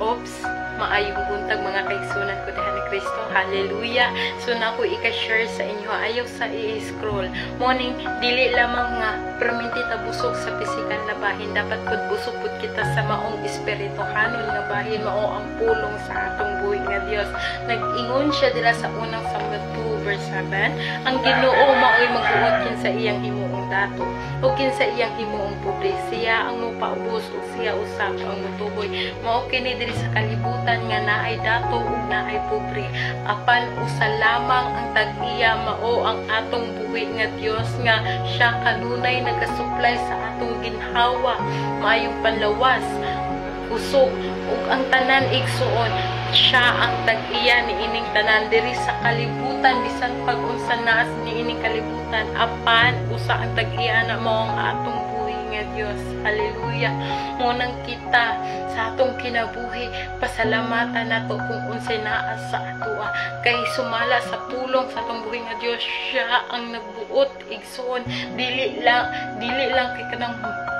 Oops, maayong buntag mga kaigsunan ko diha ni Kristo. Hallelujah. So na ko ika-share sa inyo ayaw sa i-scroll. Morning dili lamang nga perminti ta busog sa pisikal na bahin, dapat pud busog pud kita sa maong espirituhanon nga bahin, mao ang pulong sa atong buhi nga Dios. Nag-ingon siya dira sa unang Samuel 2 verse 7, ang Ginoo maoy magbuot kin sa iyang himuong dato o kin sa iyang himuong pobre, siya ang mopaubos ug siya usab ang motuboy. Mao kini diri sa kalibutan nga naay dato ug naay pobre, apan usa lamang ang tag-iya mao ang atong buhi nga Dios nga siya kanunay nagasupply sa atong ginhawa, maayong panlawas, usog ug ang tanan igsuon. Siya ang tag-iya ni ining tanan diri sa kalibutan, bisan pag-unsa naas ni ining kalibutan, apan usa ang tag-iya na mao ang atong buhi nga Dios. Hallelujah. Munang kita sa atong kinabuhi pasalamatan nato kung unsay naa sa atoa, kay sumala sa pulong sa atong buhi nga Dios. Siya ang nagbuot igsoon, dili lang kay kanang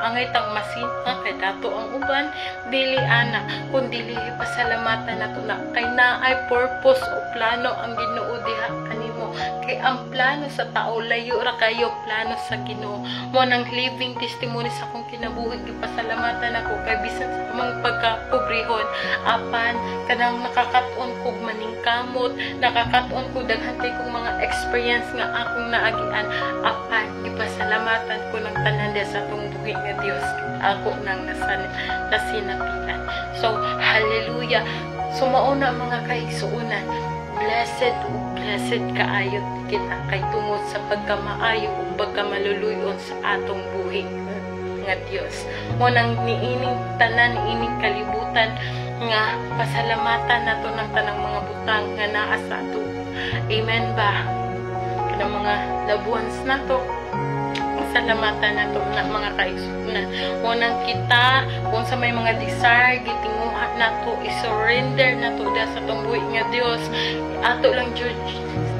angay tang masinta kay dato ang uban, dili ana kundi pasalamatan nato na kay naay purpose o plano ang Ginoo diha kanimo. Kay ang plano sa tao layo ra kayo plano sa Ginoo. Mo nang living testimony sa akong kinabuhi, gipasalamatan ako kay bisan sa mga pagkapobrehon, apan kanang nakakaton kog maningkamot, nakakaton ko daghan kay kong mga experience nga akong naagian, apan gipasalamatan ko ng tanan sa atong buhi nga Dios ako nang nasinapitan. So hallelujah. So mauna mga kaigsuunan, blessed kaayo kita kay tungod sa pagkamaayo ug pagkamaluluyon sa atong buhi nga Dios. Mo nang niining tanan niining kalibutan nga pasalamatan nato ng tanang mga butang nga naa sa ato. Amen ba? Kanang mga loved ones nato, salamatan nato na mga kaigsunan. Unang kita kung sa may mga desire gitinguhan nato, i-surrender nato da sa atong buhi nga Dios. Ato lang jud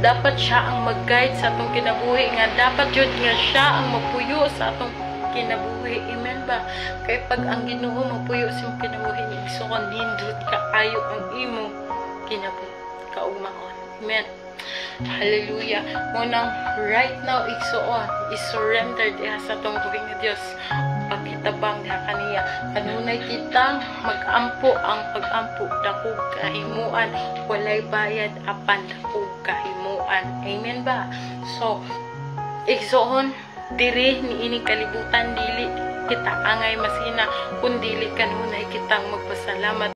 dapat siya ang mag-guide sa atong kinabuhi, nga dapat jud nga siya ang mapuyo sa atong kinabuhi. Amen ba? Kay pag ang Ginoo mapuyo sa imong kinabuhi, so nindot kaayo ang imong kinabuhi kaugmaon. Amen. Hallelujah. Munang right now igsuon, i-surrender diha sa atong buhi nga Dios. Pagkitabang diha kaniya, kanunay kitang mag-ampo, ang pag-ampo dakog kahimuan, walay bayad apan dakog kahimuan. Amen ba? So igsuon diri ni ining kalibutan, dili kita angay masina kun dili kanunay kitang magpasalamat